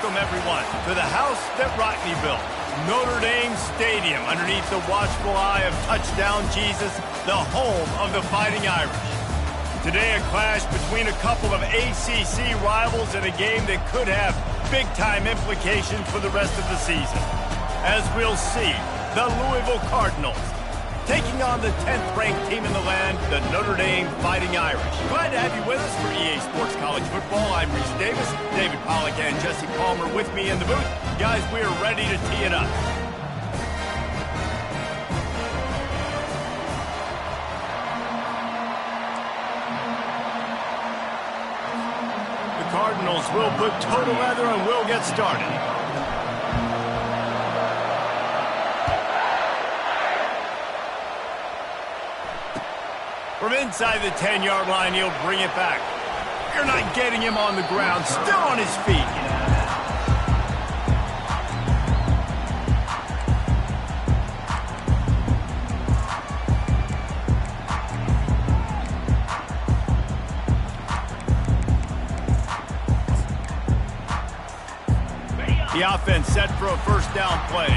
Welcome, everyone, to the house that Rodney built, Notre Dame Stadium, underneath the watchful eye of Touchdown Jesus, the home of the Fighting Irish. Today, a clash between a couple of ACC rivals in a game that could have big-time implications for the rest of the season. As we'll see, the Louisville Cardinals taking on the 10th-ranked team in the land, the Notre Dame Fighting Irish. Glad to have you with us for EA Sports College Football. I'm Reese Davis, David Pollack and Jesse Palmer with me in the booth. Guys, we are ready to tee it up. The Cardinals will put total leather and we'll get started. From inside the 10-yard line, he'll bring it back. You're not getting him on the ground, still on his feet. The offense set for a first down play.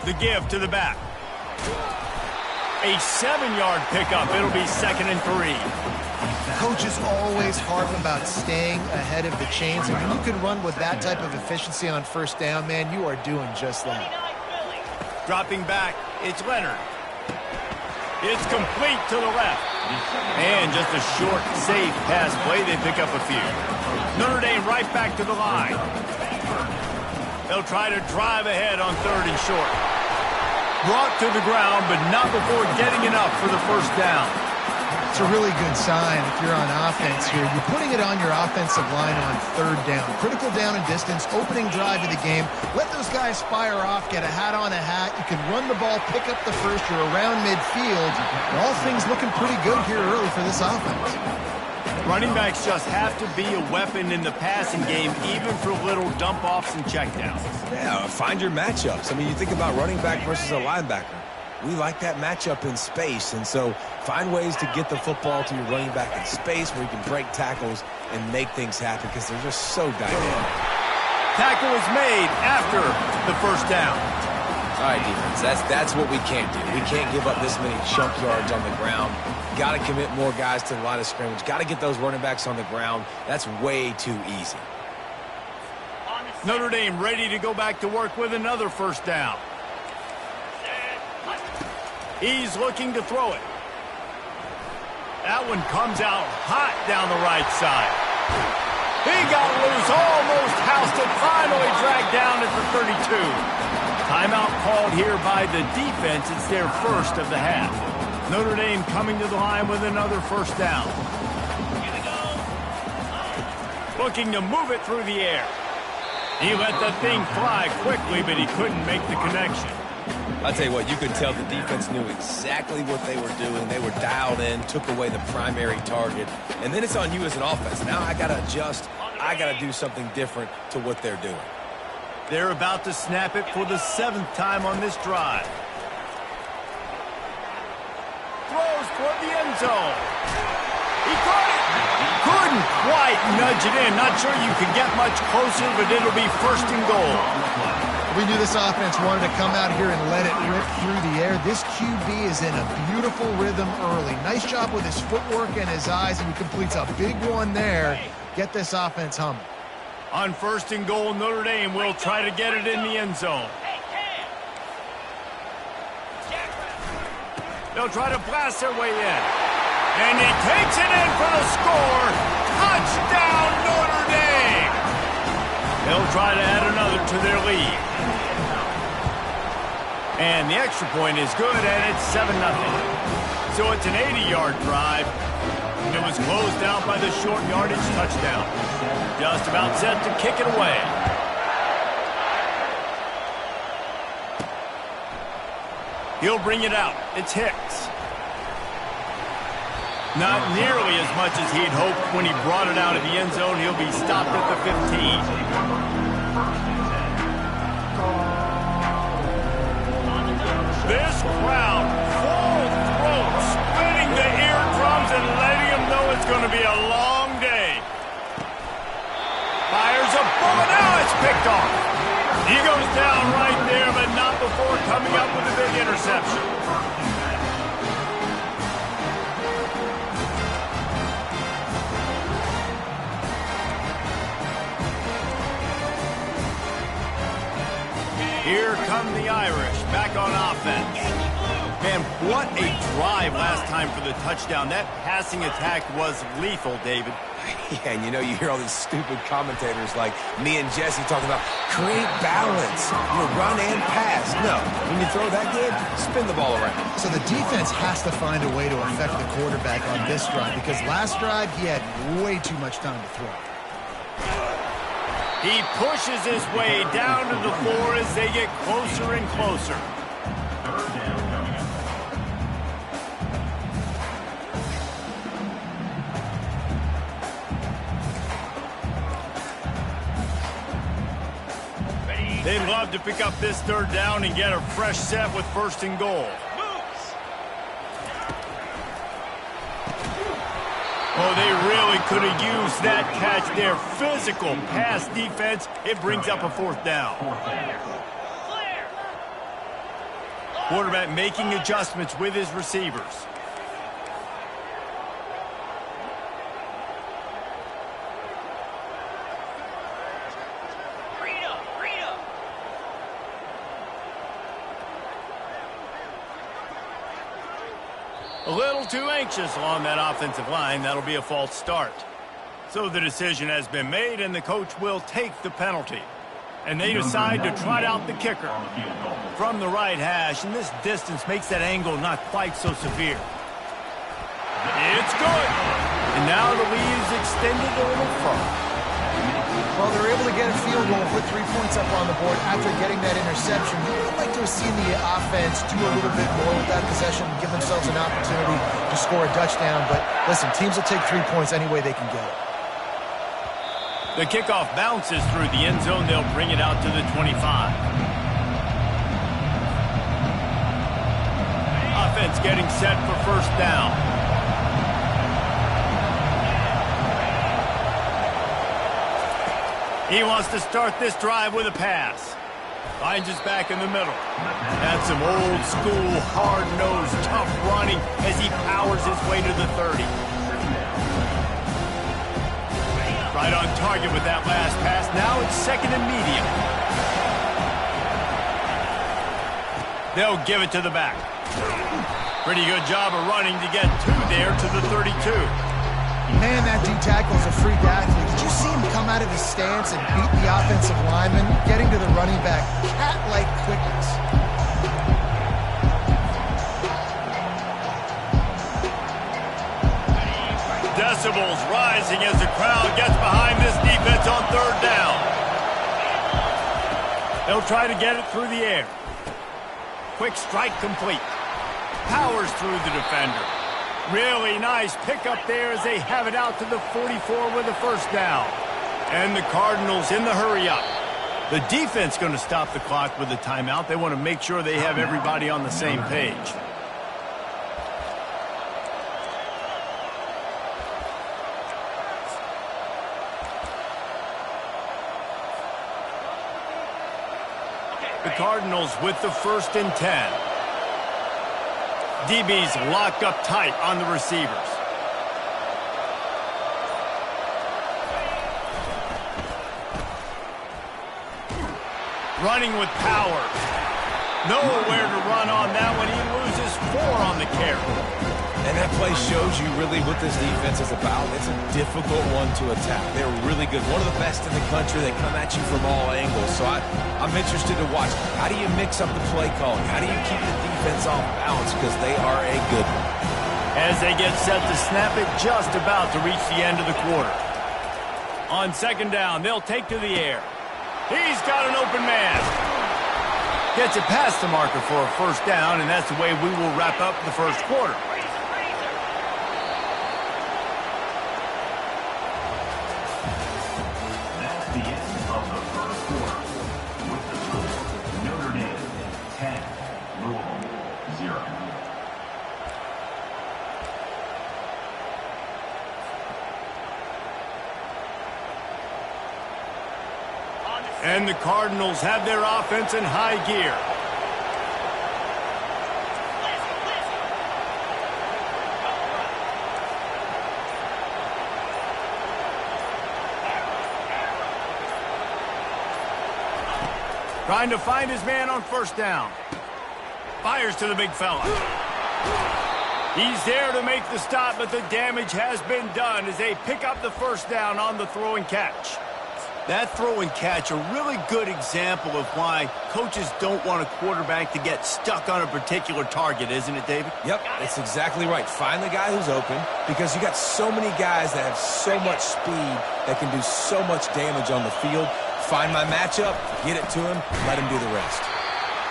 The give to the back. A 7-yard pickup. It'll be 2nd and 3. Coaches always harp about staying ahead of the chains, and when you can run with that type of efficiency on first down, man, you are doing just that. Dropping back, it's Leonard. It's complete to the left. And just a short, safe pass play. They pick up a few. Notre Dame right back to the line. They'll try to drive ahead on 3rd and short. Brought to the ground, but not before getting enough for the first down. It's a really good sign if you're on offense here. You're putting it on your offensive line on 3rd down. Critical down and distance, opening drive of the game. Let those guys fire off, get a hat on a hat. You can run the ball, pick up the first. You're around midfield. All things looking pretty good here early for this offense. Running backs just have to be a weapon in the passing game, even for little dump-offs and checkdowns. Yeah, find your matchups. I mean, you think about running back versus a linebacker. We like that matchup in space, and so find ways to get the football to your running back in space where you can break tackles and make things happen because they're just so dynamic. Tackle is made after the first down. All right, defense, that's what we can't do. We can't give up this many chunk yards on the ground. Got to commit more guys to the line of scrimmage. Got to get those running backs on the ground. That's way too easy. Notre Dame ready to go back to work with another first down. He's looking to throw it. That one comes out hot down the right side. He got loose, almost housed it, finally dragged down at the 32. Timeout called here by the defense. It's their first of the half. Notre Dame coming to the line with another first down. Looking to move it through the air. He let the thing fly quickly, but he couldn't make the connection. I'll tell you what, you could tell the defense knew exactly what they were doing. They were dialed in, took away the primary target, and then it's on you as an offense. Now I got to adjust. I got to do something different to what they're doing. They're about to snap it for the 7th time on this drive. Throws toward the end zone. He caught it. Couldn't quite nudge it in. Not sure you could get much closer, but it'll be 1st and goal. We knew this offense wanted to come out here and let it rip through the air. This QB is in a beautiful rhythm early. Nice job with his footwork and his eyes, and he completes a big one there. Get this offense humming. On 1st and goal, Notre Dame will try to get it in the end zone. They'll try to blast their way in. And he takes it in for the score. Touchdown, Notre Dame! They'll try to add another to their lead. And the extra point is good, and it's 7-0. So it's an 80-yard drive. And it was closed out by the short yardage touchdown. Just about set to kick it away. He'll bring it out. It's Hicks. Not nearly as much as he'd hoped when he brought it out of the end zone. He'll be stopped at the 15. This crowd, full throat, splitting the eardrums and letting them know it's going to be a long day. Fires a bullet. Now it's picked off. He goes down right there, but not before coming up with a big interception. Here come the Irish, back on offense. Man, what a drive last time for the touchdown. That passing attack was lethal, David. Yeah, and you know, you hear all these stupid commentators like me and Jesse talking about create balance, run and pass. No, when you throw that good, spin the ball around. So the defense has to find a way to affect the quarterback on this drive because last drive he had way too much time to throw. He pushes his way down to the floor as they get closer and closer. They'd love to pick up this third down and get a fresh set with first and goal. Oh, they really could have used that catch there. Physical pass defense. It brings up a fourth down. Quarterback making adjustments with his receivers. A little too anxious along that offensive line. That'll be a false start. So the decision has been made, and the coach will take the penalty. And they decide to trot out the kicker from the right hash, and this distance makes that angle not quite so severe. It's good. And now the lead is extended a little further. Well, they're able to get a field goal and put 3 points up on the board after getting that interception. I'd like to have seen the offense do a little bit more with that possession and give themselves an opportunity to score a touchdown. But listen, teams will take 3 points any way they can get it. The kickoff bounces through the end zone. They'll bring it out to the 25. Offense getting set for first down. He wants to start this drive with a pass. Finds his back in the middle. That's some old school, hard-nosed, tough running as he powers his way to the 30. Right on target with that last pass. Now it's second and medium. They'll give it to the back. Pretty good job of running to get there to the 32. Man, that D-tackle is a freak athlete. Did you see him come out of his stance and beat the offensive lineman, getting to the running back? Cat-like quickness. Decibels rising as the crowd gets behind this defense on third down. They'll try to get it through the air. Quick strike complete. Powers through the defender. Really nice pickup there as they have it out to the 44 with a first down. And the Cardinals in the hurry-up. The defense going to stop the clock with a timeout. They want to make sure they have everybody on the same page. The Cardinals with the 1st and 10. DBs locked up tight on the receivers. Running with power. Nowhere to run on that one. He loses 4 on the carry. And that play shows you really what this defense is about. It's a difficult one to attack. They're really good. One of the best in the country. They come at you from all angles. So I'm interested to watch. How do you mix up the play calling? How do you keep the defense off balance? Because they are a good one. As they get set to snap it, just about to reach the end of the quarter. On second down, they'll take to the air. He's got an open man. Gets it past the marker for a first down, and that's the way we will wrap up the first quarter. And the Cardinals have their offense in high gear. Trying to find his man on first down. Fires to the big fella. He's there to make the stop, but the damage has been done as they pick up the first down on the throw and catch. That throw and catch, a really good example of why coaches don't want a quarterback to get stuck on a particular target, isn't it, David? Yep, that's exactly right. Find the guy who's open, because you got so many guys that have so much speed that can do so much damage on the field. Find my matchup, get it to him, let him do the rest.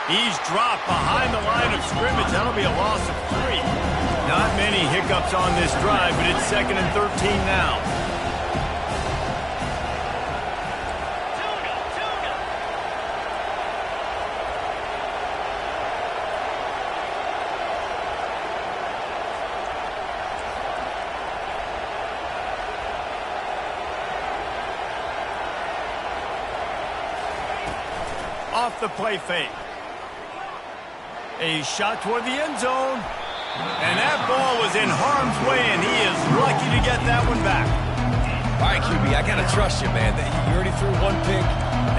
He's dropped behind the line of scrimmage. That'll be a loss of 3. Not many hiccups on this drive, but it's 2nd and 13 now. off the play fake. A shot toward the end zone. And that ball was in harm's way, and he is lucky to get that one back. All right, QB, I got to trust you, man. You already threw one pick.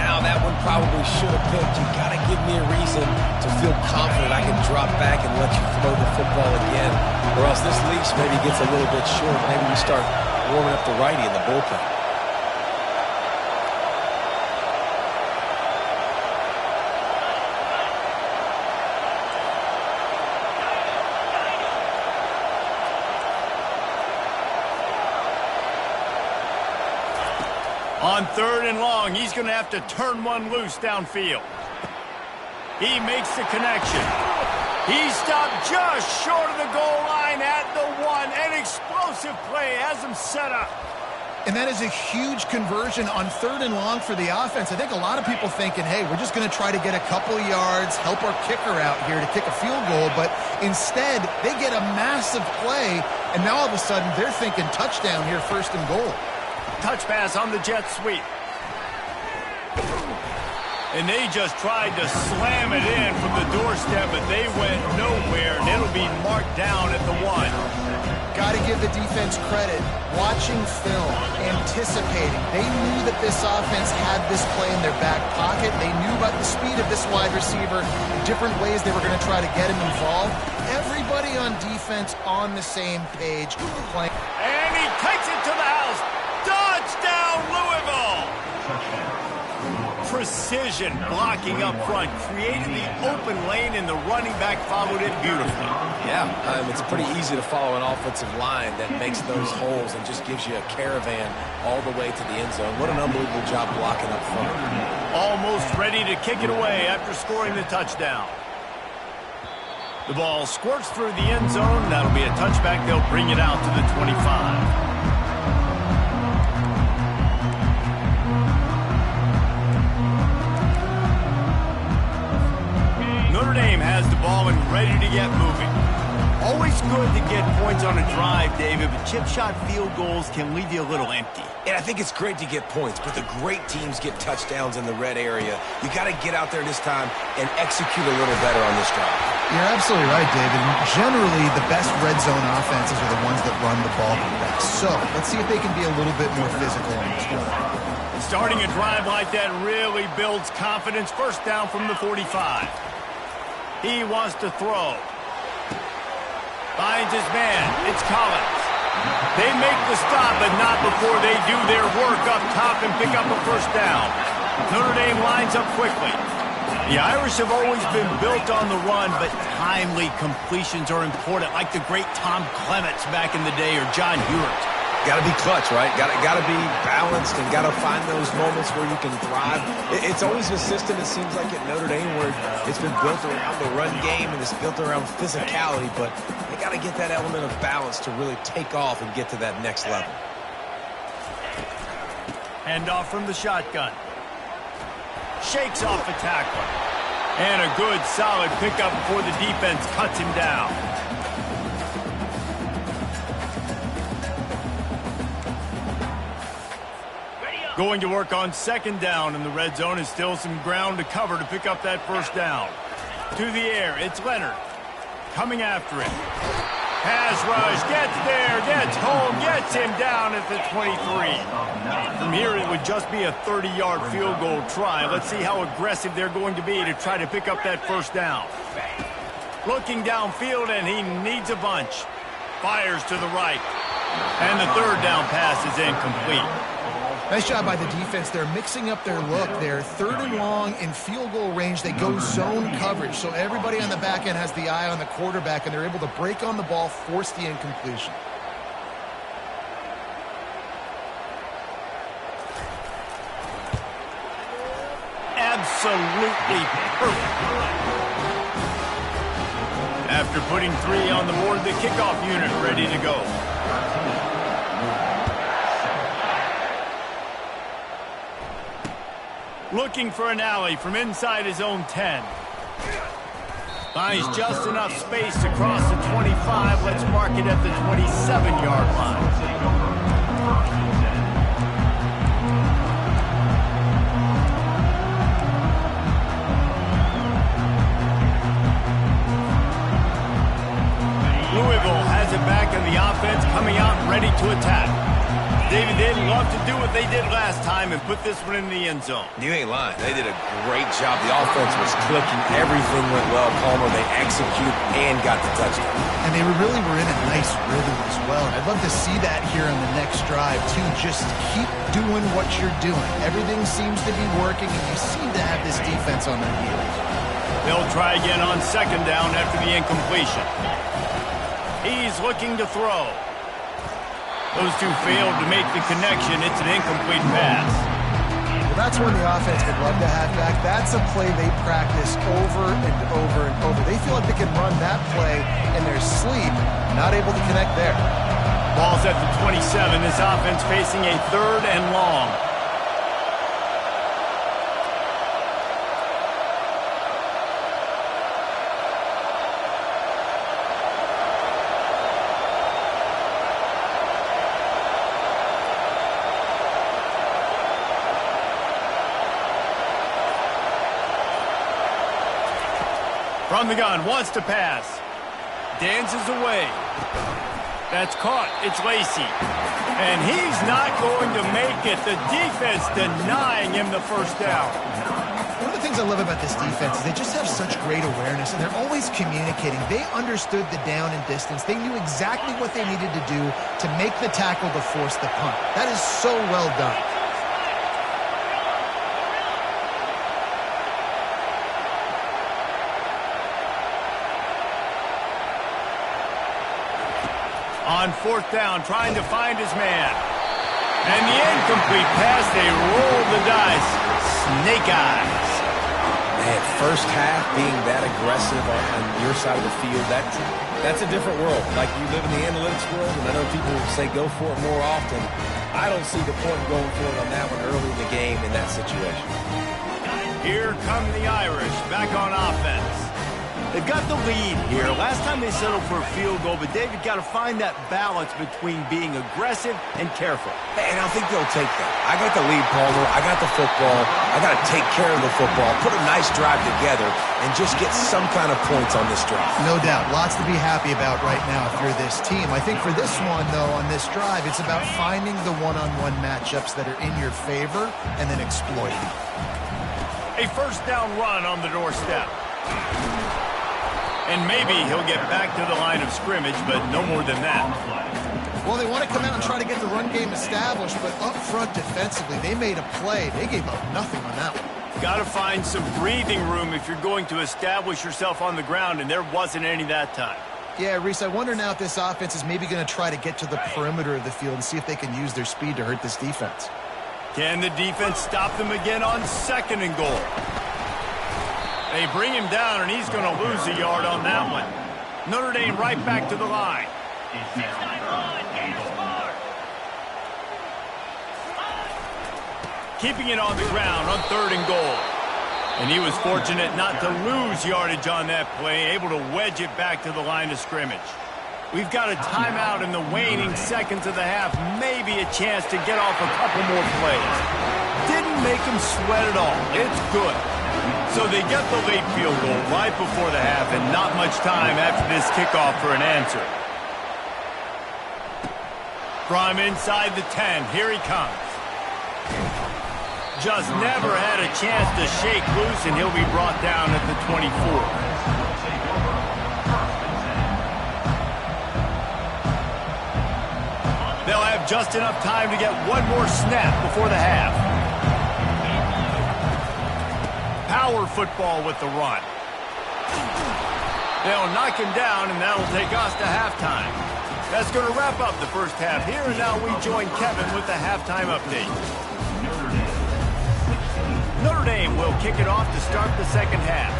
Now that one probably should have picked. You got to give me a reason to feel confident I can drop back and let you throw the football again. Or else this leash maybe gets a little bit short. Maybe we start warming up the righty in the bullpen. On 3rd and long, he's going to have to turn one loose downfield. He makes the connection. He stopped just short of the goal line at the 1. An explosive play has him set up. And that is a huge conversion on 3rd and long for the offense. I think a lot of people thinking, hey, we're just going to try to get a couple yards, help our kicker out here to kick a field goal. But instead, they get a massive play, and now all of a sudden they're thinking touchdown here, 1st and goal. Touch pass on the jet sweep. And they just tried to slam it in from the doorstep, but they went nowhere, and it'll be marked down at the 1. Got to give the defense credit. Watching film, anticipating. They knew that this offense had this play in their back pocket. They knew about the speed of this wide receiver, different ways they were going to try to get him involved. Everybody on defense on the same page. Playing. And he takes it to the house. Touchdown, Louisville! Precision blocking up front, created the open lane, and the running back followed it beautifully. Yeah, it's pretty easy to follow an offensive line that makes those holes and just gives you a caravan all the way to the end zone. What an unbelievable job blocking up front. Almost ready to kick it away after scoring the touchdown. The ball squirts through the end zone. That'll be a touchback. They'll bring it out to the 25. Notre Dame has the ball and ready to get moving. Always good to get points on a drive, David, but chip shot field goals can leave you a little empty. And I think it's great to get points, but the great teams get touchdowns in the red area. You got to get out there this time and execute a little better on this drive. You're absolutely right, David. Generally, the best red zone offenses are the ones that run the ball the best. So let's see if they can be a little bit more physical on this drive. Starting a drive like that really builds confidence. 1st down from the 45. He wants to throw. Finds his man. It's Collins. They make the stop, but not before they do their work up top and pick up a 1st down. Notre Dame lines up quickly. The Irish have always been built on the run, but timely completions are important, like the great Tom Clements back in the day or John Hewart. Got to be clutch, right? Got to be balanced and got to find those moments where you can thrive. It's always a system, it seems like, at Notre Dame where it's been built around the run game and it's built around physicality, but they got to get that element of balance to really take off and get to that next level. Handoff from the shotgun. Shakes off a tackler. And a good, solid pickup before the defense cuts him down. Going to work on 2nd down, and the red zone is still some ground to cover to pick up that 1st down. To the air, it's Leonard. Coming after it. Pass rush, gets there, gets home, gets him down at the 23. From here, it would just be a 30-yard field goal try. Let's see how aggressive they're going to be to try to pick up that 1st down. Looking downfield, and he needs a bunch. Fires to the right. And the 3rd down pass is incomplete. Nice job by the defense. They're mixing up their look. They're 3rd and long in field goal range. They go zone coverage. So everybody on the back end has the eye on the quarterback, and they're able to break on the ball, force the incompletion. Absolutely perfect. After putting 3 on the board, the kickoff unit ready to go. Looking for an alley from inside his own 10. Finds just enough space to cross the 25. Let's mark it at the 27-yard line. Louisville has it back in the offense, coming out ready to attack. David, they'd love to do what they did last time and put this one in the end zone. You ain't lying. They did a great job. The offense was clicking. Everything went well. Palmer, they executed and got the touchdown. And they really were in a nice rhythm as well. And I'd love to see that here on the next drive, too. Just keep doing what you're doing. Everything seems to be working, and you seem to have this defense on their heels. They'll try again on second down after the incompletion. He's looking to throw. Those two failed to make the connection. It's an incomplete pass. Well, that's one the offense would love to have back. That's a play they practice over and over and over. They feel like they can run that play in their sleep, not able to connect there. Ball's at the 27. This offense facing a 3rd and long. From the gun, wants to pass. Dances away. That's caught. It's Lacy. And he's not going to make it. The defense denying him the first down. One of the things I love about this defense is they just have such great awareness, and they're always communicating. They understood the down and distance. They knew exactly what they needed to do to make the tackle to force the punt. That is so well done. On 4th down, trying to find his man. And the incomplete pass, they roll the dice. Snake eyes. Man, first half being that aggressive on your side of the field, that's a different world. Like, you live in the analytics world, and I know people say go for it more often. I don't see the point going for it on that one early in the game in that situation. Here come the Irish back on offense. They've got the lead here. Last time they settled for a field goal, but David got to find that balance between being aggressive and careful. And I think they'll take that. I got the lead, Palmer. I got the football. I got to take care of the football, put a nice drive together, and just get some kind of points on this drive. No doubt. Lots to be happy about right now if you're this team. I think for this one, though, on this drive, it's about finding the one-on-one matchups that are in your favor and then exploiting. A first down run on the doorstep. And maybe he'll get back to the line of scrimmage, but no more than that. Well, they want to come out and try to get the run game established, but up front defensively, they made a play. They gave up nothing on that one. Got to find some breathing room if you're going to establish yourself on the ground, and there wasn't any that time. Yeah, Reese, I wonder now if this offense is maybe going to try to get to the perimeter of the field and see if they can use their speed to hurt this defense. Can the defense stop them again on 2nd and goal? They bring him down, and he's going to lose a yard on that one. Notre Dame right back to the line. Keeping it on the ground on 3rd and goal. And he was fortunate not to lose yardage on that play, able to wedge it back to the line of scrimmage. We've got a timeout in the waning seconds of the half, maybe a chance to get off a couple more plays. Didn't make him sweat at all. It's good. So they get the late field goal right before the half, and not much time after this kickoff for an answer. From inside the 10, here he comes. Just never had a chance to shake loose, and he'll be brought down at the 24. They'll have just enough time to get one more snap before the half. Power football with the run. They'll knock him down, and that'll take us to halftime. That's going to wrap up the first half here, and now we join Kevin with the halftime update. Notre Dame will kick it off to start the second half.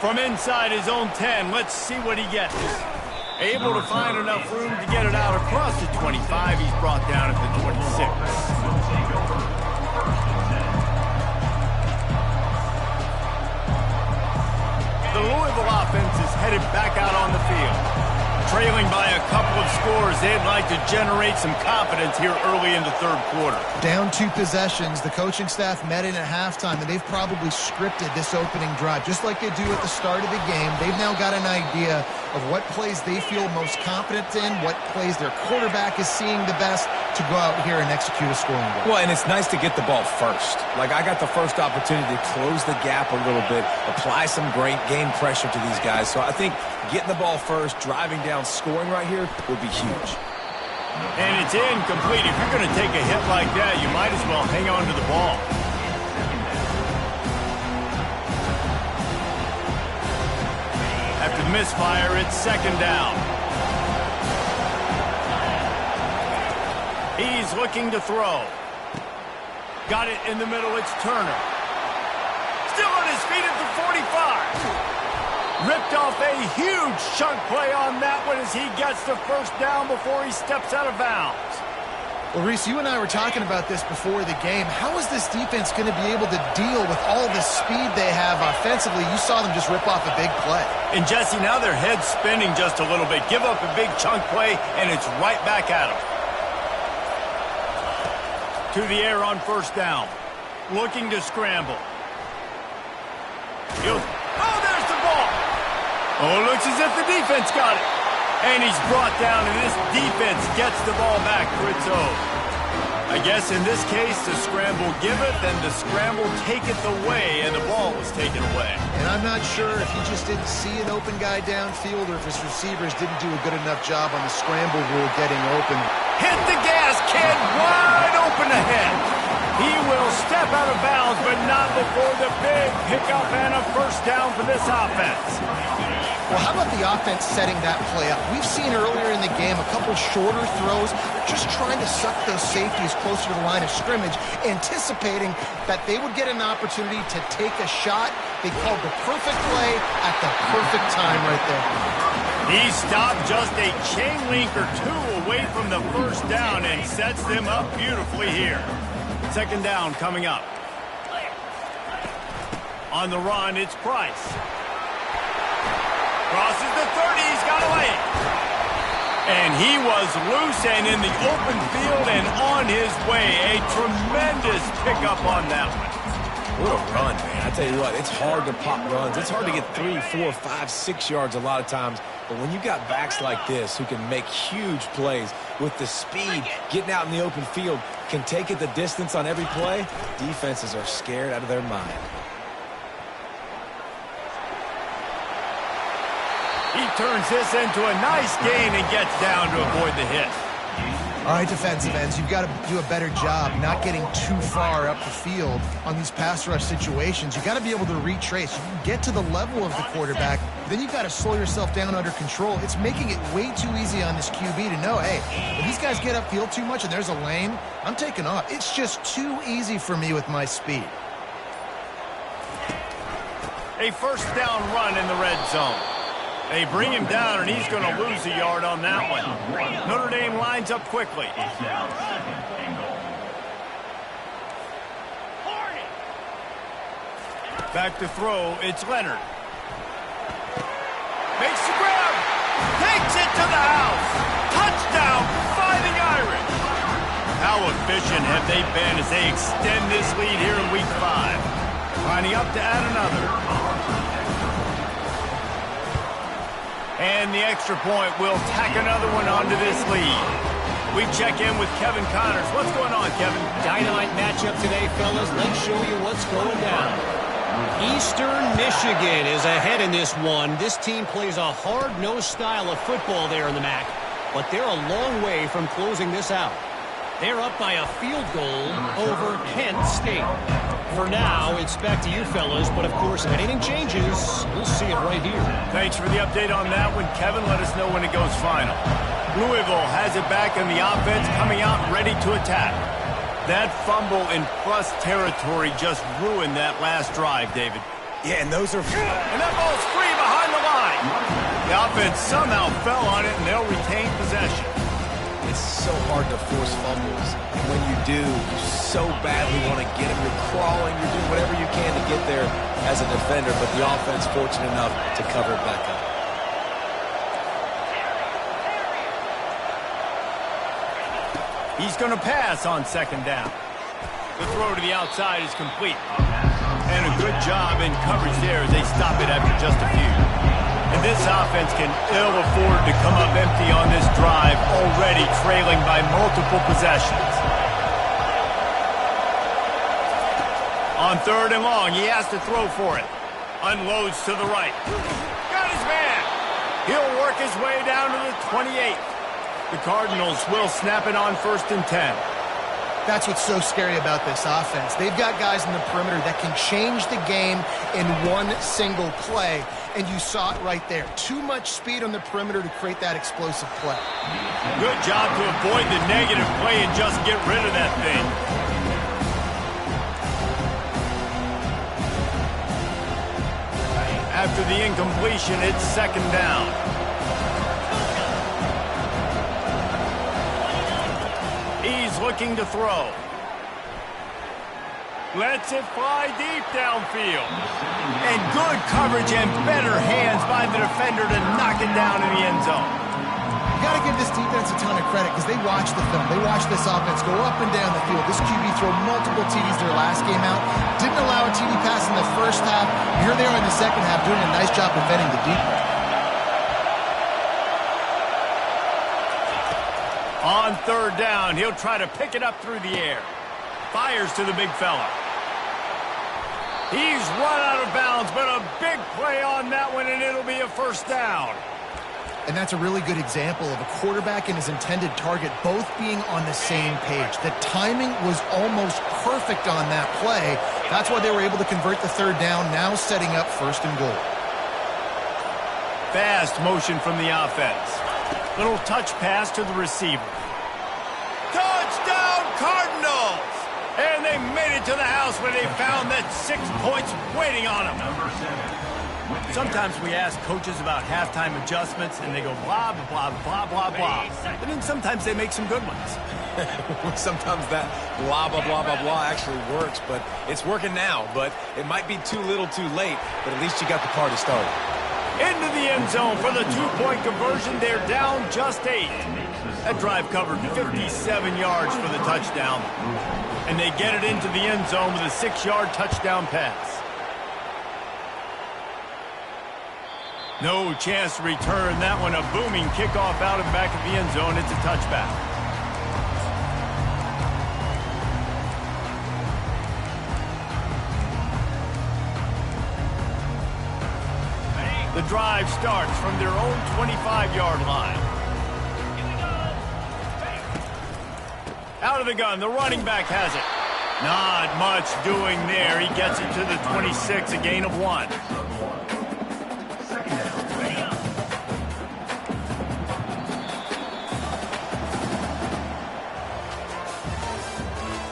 From inside his own 10, let's see what he gets. Able to find enough room to get it out across the 25. He's brought down at the 26. The Louisville offense is headed back out on the field. Trailing by a couple of scores, they'd like to generate some confidence here early in the third quarter. Down 2 possessions. The coaching staff met in at halftime, and they've probably scripted this opening drive, just like they do at the start of the game. They've now got an idea of what plays they feel most confident in, what plays their quarterback is seeing the best to go out here and execute a scoring goal. Well, and it's nice to get the ball first. Like, I got the first opportunity to close the gap a little bit, apply some great game pressure to these guys. So I think getting the ball first, driving down, scoring right here would be huge. And it's incomplete. If you're going to take a hit like that, you might as well hang on to the ball. After the misfire, it's second down. He's looking to throw. Got it in the middle. It's Turner. Still on his feet at the 45. Ripped off a huge chunk play on that one as he gets the first down before he steps out of bounds. Well, Reese, you and I were talking about this before the game. How is this defense going to be able to deal with all the speed they have offensively? You saw them just rip off a big play. And, Jesse, now their head's spinning just a little bit. Give up a big chunk play, and it's right back at them. To the air on first down. Looking to scramble. Oh, there's the ball. Oh, looks as if the defense got it. And he's brought down, and this defense gets the ball back for its own. I guess in this case, the scramble give it, then the scramble take it away, and the ball was taken away. And I'm not sure if he just didn't see an open guy downfield or if his receivers didn't do a good enough job on the scramble rule getting open. Hit the gas, kid, wide open ahead. He will step out of bounds, but not before the big pickup and a first down for this offense. Well, how about the offense setting that play up? We've seen earlier in the game a couple shorter throws, just trying to suck those safeties closer to the line of scrimmage, anticipating that they would get an opportunity to take a shot. They called the perfect play at the perfect time right there. He stopped just a chain link or two away from the first down and sets them up beautifully here. Second down coming up. On the run, it's Price. Crosses the 30, he's got away. And he was loose and in the open field and on his way. A tremendous pickup on that one. What a run, man. I tell you what, it's hard to pop runs. It's hard to get 3, 4, 5, 6 yards a lot of times. But when you got backs like this who can make huge plays with the speed, getting out in the open field, can take it the distance on every play, defenses are scared out of their mind. He turns this into a nice gain and gets down to avoid the hit. All right, defensive ends, you've got to do a better job not getting too far up the field on these pass rush situations. You've got to be able to retrace. You can get to the level of the quarterback, then you've got to slow yourself down under control. It's making it way too easy on this QB to know, hey, if these guys get upfield too much and there's a lane, I'm taking off. It's just too easy for me with my speed. A first down run in the red zone. They bring him down, and he's going to lose a yard on that one. Notre Dame lines up quickly. Back to throw, it's Leonard. Makes the grab. Takes it to the house. Touchdown, Fighting Irish. How efficient have they been as they extend this lead here in Week 5? Lining up to add another. And the extra point will tack another one onto this lead. We check in with Kevin Connors. What's going on, Kevin? Dynamite matchup today, fellas. Let's show you what's going down. Eastern Michigan is ahead in this one. This team plays a hard-nosed style of football there in the MAC, but they're a long way from closing this out. They're up by a field goal over Kent State. For now, it's back to you fellas, but of course, if anything changes, we'll see it right here. Thanks for the update on that one, Kevin. Let us know when it goes final. Louisville has it back in the offense, coming out ready to attack. That fumble in plus territory just ruined that last drive, David. Yeah, and those are... And that ball's free behind the line. The offense somehow fell on it, and they'll retain possession. It's so hard to force fumbles. And when you do, you so badly want to get them. You're crawling, you're doing whatever you can to get there as a defender, but the offense fortunate enough to cover it back up. He's going to pass on second down. The throw to the outside is complete. And a good job in coverage there as they stop it after just a few. And this offense can ill afford to come up empty on this drive, already trailing by multiple possessions. On third and long, he has to throw for it. Unloads to the right. Got his man. He'll work his way down to the 28. The Cardinals will snap it on 1st and 10. That's what's so scary about this offense. They've got guys in the perimeter that can change the game in one single play, and you saw it right there. Too much speed on the perimeter to create that explosive play. Good job to avoid the negative play and just get rid of that thing. After the incompletion, it's second down. He's looking to throw. Lets it fly deep downfield. And good coverage and better hands by the defender to knock it down in the end zone. You got to give this defense a ton of credit because they watch the film. They watch this offense go up and down the field. This QB threw multiple TDs their last game out. Didn't allow a TD pass in the first half. Here they are in the second half doing a nice job preventing the deep ball. On third down, he'll try to pick it up through the air. Fires to the big fella. He's run out of bounds, but a big play on that one, and it'll be a first down. And that's a really good example of a quarterback and his intended target both being on the same page. The timing was almost perfect on that play. That's why they were able to convert the third down, now setting up 1st and goal. Fast motion from the offense. Little touch pass to the receiver. Touchdown, Cardinals! And they made it to the house where they found that 6 points waiting on them. Sometimes we ask coaches about halftime adjustments, and they go blah, blah, blah, blah, blah. And then sometimes they make some good ones. Sometimes that blah, blah, blah, blah, blah actually works, but it's working now. But it might be too little too late, but at least you got the party started. Into the end zone for the 2-point conversion. They're down just 8. That drive covered 57 yards for the touchdown. And they get it into the end zone with a 6-yard touchdown pass. No chance to return that one. A booming kickoff out of the back of the end zone. It's a touchback. The drive starts from their own 25-yard line. Out of the gun, the running back has it. Not much doing there. He gets it to the 26, a gain of 1.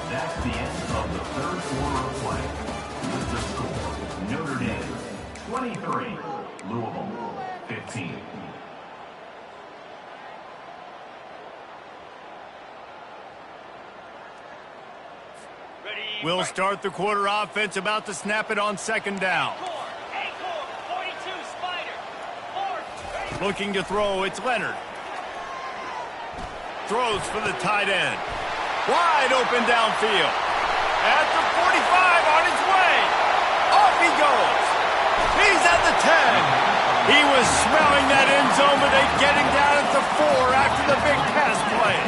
That's the end of the third quarter of play. With the score, Notre Dame 23, Louisville 15. We'll start the quarter. Offense about to snap it on second down. Looking to throw, it's Leonard. Throws for the tight end. Wide open downfield. At the 45, on his way. Off he goes. He's at the 10. He was smelling that end zone, but they get him down at the 4 after the big pass play.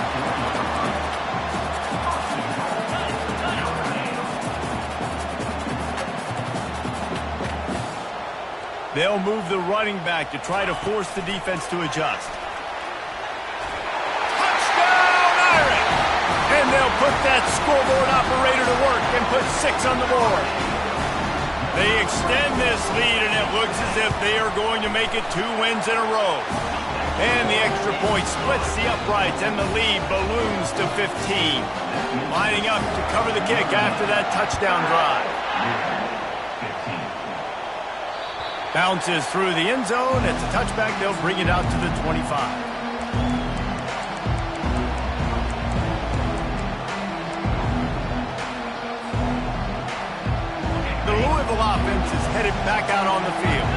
They'll move the running back to try to force the defense to adjust. Touchdown, Irish! And they'll put that scoreboard operator to work and put 6 on the board. They extend this lead, and it looks as if they are going to make it 2 wins in a row. And the extra point splits the uprights, and the lead balloons to 15. Lining up to cover the kick after that touchdown drive. Bounces through the end zone. It's a touchback. They'll bring it out to the 25. The Louisville offense is headed back out on the field.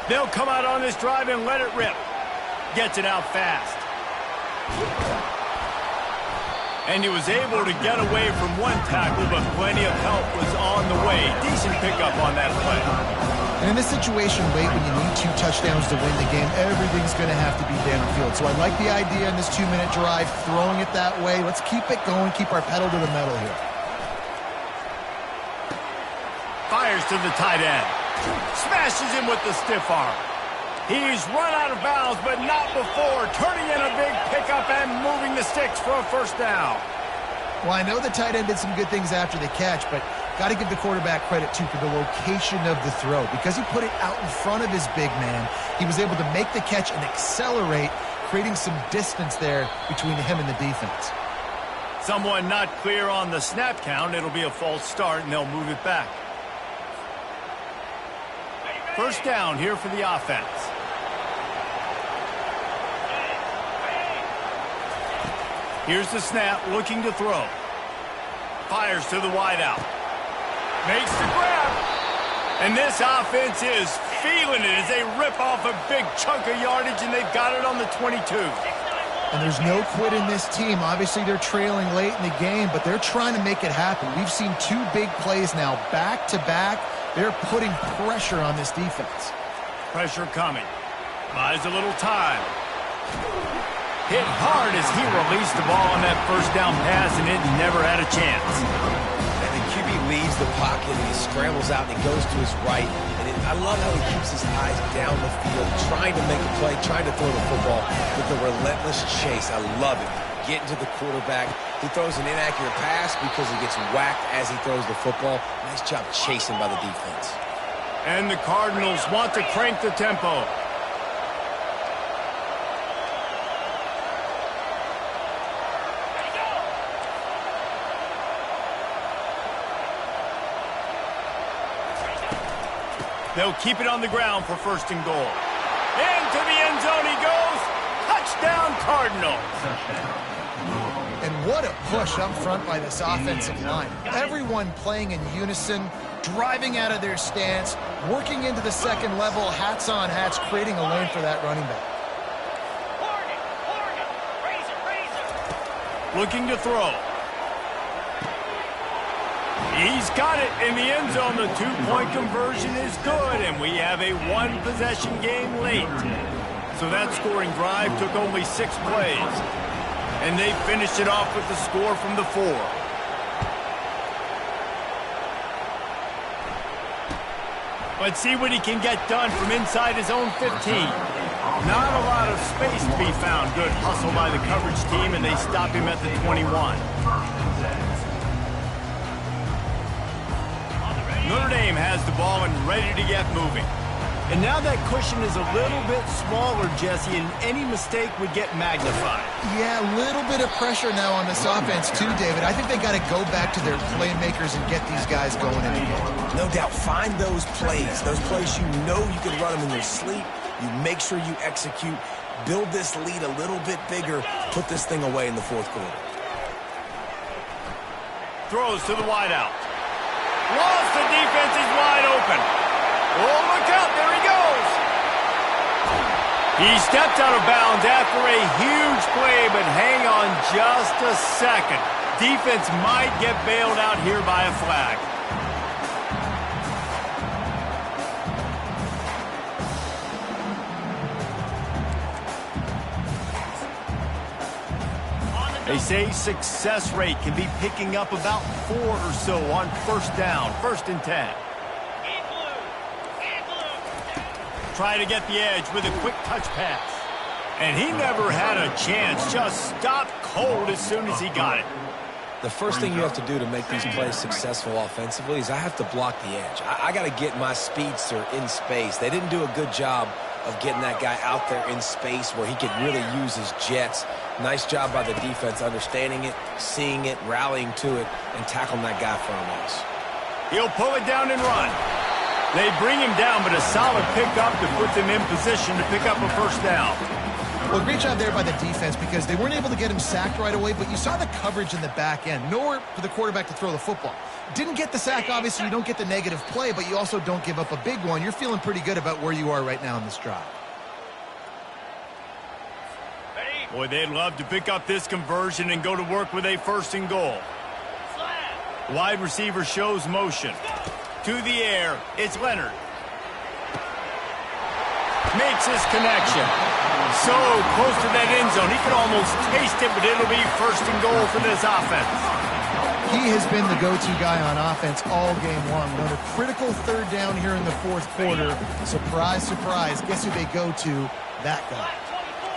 They'll come out on this drive and let it rip. Gets it out fast. And he was able to get away from one tackle, but plenty of help was on the way. Decent pickup on that play. And in this situation late, when you need 2 touchdowns to win the game, everything's going to have to be downfield. So I like the idea in this 2-minute drive, throwing it that way. Let's keep it going, keep our pedal to the metal here. Fires to the tight end. Smashes him with the stiff arm. He's run out of bounds, but not before turning in a big pickup and moving the sticks for a first down. Well, I know the tight end did some good things after the catch, but got to give the quarterback credit, too, for the location of the throw. Because he put it out in front of his big man, he was able to make the catch and accelerate, creating some distance there between him and the defense. Someone not clear on the snap count. It'll be a false start, and they'll move it back. First down here for the offense. Here's the snap, looking to throw. Fires to the wideout. Makes the grab. And this offense is feeling it as they rip off a big chunk of yardage, and they've got it on the 22. And there's no quit in this team. Obviously, they're trailing late in the game, but they're trying to make it happen. We've seen 2 big plays now, back-to-back. They're putting pressure on this defense. Pressure coming. Buys a little time. Hit hard as he released the ball on that first down pass, and it never had a chance. And the QB leaves the pocket, and he scrambles out, and he goes to his right. And I love how he keeps his eyes down the field, trying to make a play, trying to throw the football with a relentless chase. I love it. Getting to the quarterback. He throws an inaccurate pass because he gets whacked as he throws the football. Nice job chasing by the defense. And the Cardinals want to crank the tempo. They'll keep it on the ground for first and goal. Into the end zone he goes. Touchdown, Cardinals. And what a push up front by this offensive line. Everyone playing in unison, driving out of their stance, working into the second level, hats on hats, creating a lane for that running back. Looking to throw. He's got it in the end zone. The 2-point conversion is good, and we have a 1-possession game late. So that scoring drive took only 6 plays. And they finished it off with the score from the 4. Let's see what he can get done from inside his own 15. Not a lot of space to be found. Good hustle by the coverage team, and they stop him at the 21. Notre Dame has the ball and ready to get moving. And now that cushion is a little bit smaller, Jesse, and any mistake would get magnified. Yeah, a little bit of pressure now on this offense too, David. I think they got to go back to their playmakers and get these guys going in the game. No doubt, find those plays you know you can run them in your sleep. You make sure you execute, build this lead a little bit bigger, put this thing away in the 4th quarter. Throws to the wideout. Lost, the defense is wide open. Oh, look out, there he goes. He stepped out of bounds after a huge play, but hang on just a second. Defense might get bailed out here by a flag. They say success rate can be picking up about 4 or so on first down, 1st and 10. Try to get the edge with a quick touch pass. And he never had a chance, just stopped cold as soon as he got it. The first thing you have to do to make these plays successful offensively is I have to block the edge. I got to get my speedster in space. They didn't do a good job of getting that guy out there in space where he could really use his jets. Nice job by the defense understanding it, seeing it, rallying to it, and tackling that guy for a loss. He'll pull it down and run. They bring him down, but a solid pickup to put them in position to pick up a first down. Well, great job there by the defense because they weren't able to get him sacked right away, but you saw the coverage in the back end. Nowhere for the quarterback to throw the football. Didn't get the sack, obviously. You don't get the negative play, but you also don't give up a big one. You're feeling pretty good about where you are right now in this drive. Boy, they'd love to pick up this conversion and go to work with a 1st and goal. Wide receiver shows motion. To the air, it's Leonard. Makes his connection. So close to that end zone. He can almost taste it, but it'll be 1st and goal for this offense. He has been the go-to guy on offense all game long. On a critical 3rd down here in the 4th quarter, surprise, surprise, guess who they go to? That guy.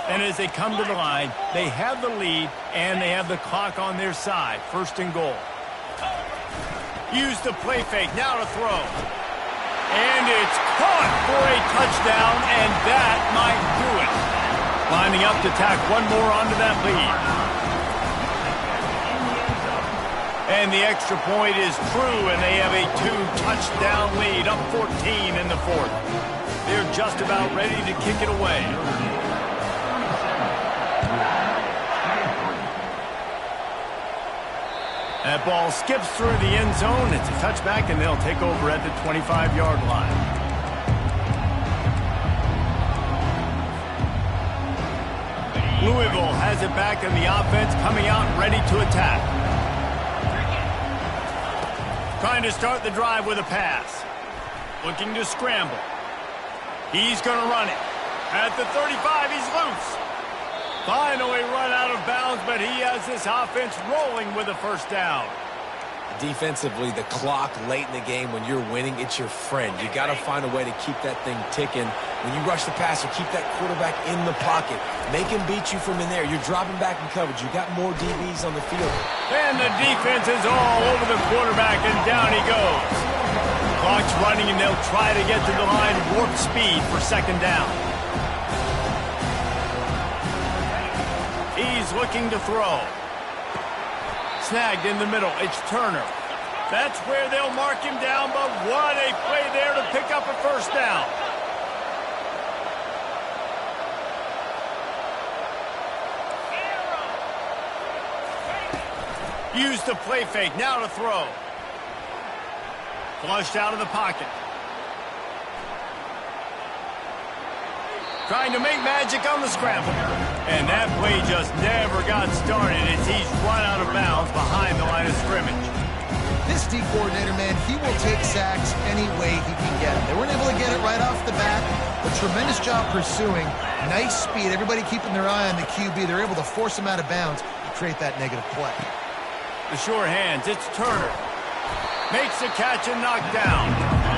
And as they come to the line, they have the lead, and they have the clock on their side. 1st and goal. Use the play fake, now to throw. And it's caught for a touchdown, and that might do it. Lining up to tack one more onto that lead. And the extra point is true, and they have a 2-touchdown lead, up 14 in the 4th. They're just about ready to kick it away. That ball skips through the end zone. It's a touchback, and they'll take over at the 25-yard line. Louisville has it back in the offense, coming out ready to attack. Trying to start the drive with a pass. Looking to scramble. He's going to run it. At the 35, he's loose. Finally run out of bounds, but he has this offense rolling with a 1st down. Defensively, the clock late in the game, when you're winning, it's your friend. You got to find a way to keep that thing ticking. When you rush the passer, keep that quarterback in the pocket. Make him beat you from in there. You're dropping back in coverage. You got more DBs on the field. And the defense is all over the quarterback, and down he goes. Clock's running, and they'll try to get to the line warp speed for 2nd down. He's looking to throw. Snagged in the middle. It's Turner. That's where they'll mark him down, but what a play there to pick up a 1st down. Use the play fake. Now to throw. Flushed out of the pocket. Trying to make magic on the scramble. And that play just never got started as he's run out of bounds behind the line of scrimmage. This D coordinator, man, he will take sacks any way he can get them. They weren't able to get it right off the bat. A tremendous job pursuing. Nice speed. Everybody keeping their eye on the QB. They're able to force him out of bounds and create that negative play. The sure hands. It's Turner. Makes the catch and knocked down.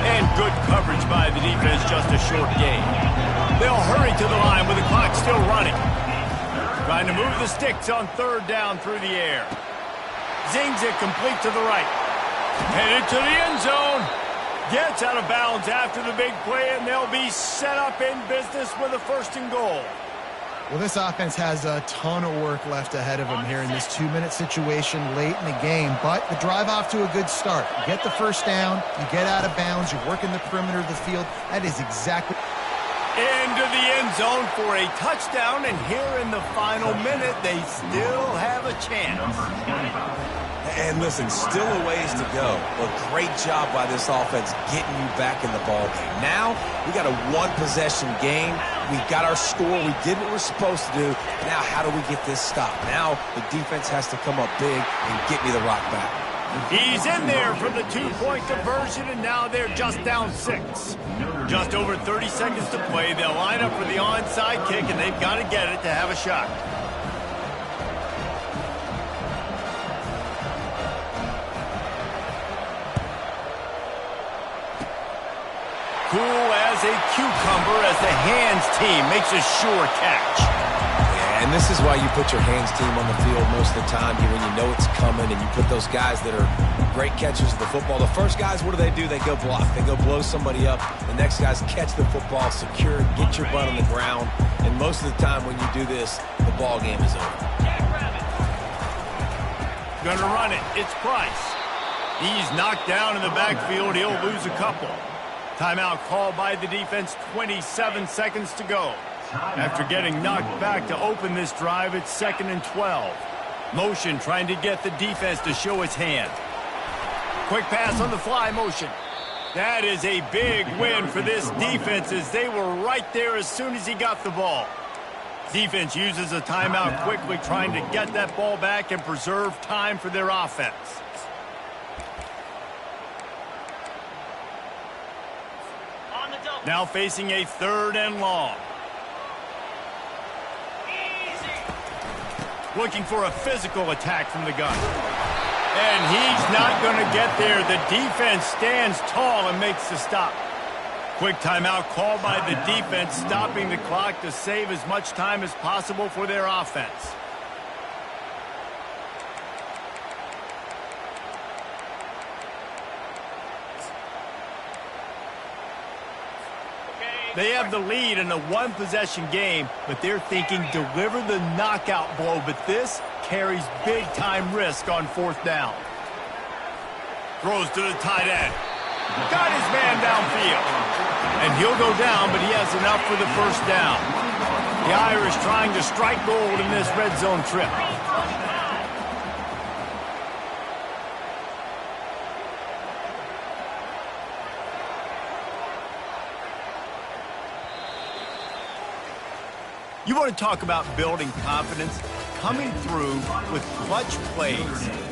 And good coverage by the defense, just a short gain. They'll hurry to the line with the clock still running. Trying to move the sticks on 3rd down through the air. Zings it complete to the right. Headed to the end zone. Gets out of bounds after the big play, and they'll be set up in business with a 1st and goal. Well, this offense has a ton of work left ahead of them here in this 2-minute situation late in the game, but the drive off to a good start. You get the 1st down, you get out of bounds, you're working the perimeter of the field. That is exactly... Into the end zone for a touchdown, and here in the final minute, they still have a chance. And listen, still a ways to go, but great job by this offense getting you back in the ballgame. Now, we got a 1-possession game. We got our score. We did what we're supposed to do. Now, how do we get this stopped? Now, the defense has to come up big and get me the rock back. He's in there for the 2-point conversion, and now they're just down 6. Just over 30 seconds to play. They'll line up for the onside kick, and they've got to get it to have a shot. Cool as a cucumber as the hands team makes a sure catch. Yeah, and this is why you put your hands team on the field most of the time when you know it's coming, and you put those guys that are great catchers of the football. The first guys, what do? They go block. They go blow somebody up. The next guys catch the football, secure, get your butt on the ground. And most of the time when you do this, the ball game is over. Gonna run it. It's Price. He's knocked down in the backfield. He'll lose a couple. Timeout called by the defense, 27 seconds to go. After getting knocked back to open this drive, it's 2nd and 12. Motion trying to get the defense to show its hand. Quick pass on the fly motion. That is a big win for this defense as they were right there as soon as he got the ball. Defense uses a timeout quickly, trying to get that ball back and preserve time for their offense. Now facing a 3rd and long. Looking for a physical attack from the gun. And he's not going to get there. The defense stands tall and makes the stop. Quick timeout called by the defense, stopping the clock to save as much time as possible for their offense. They have the lead in a 1-possession game, but they're thinking deliver the knockout blow, but this carries big-time risk on 4th down. Throws to the tight end. Got his man downfield. And he'll go down, but he has enough for the 1st down. The Irish trying to strike gold in this red zone trip. You want to talk about building confidence? Coming through with clutch plays.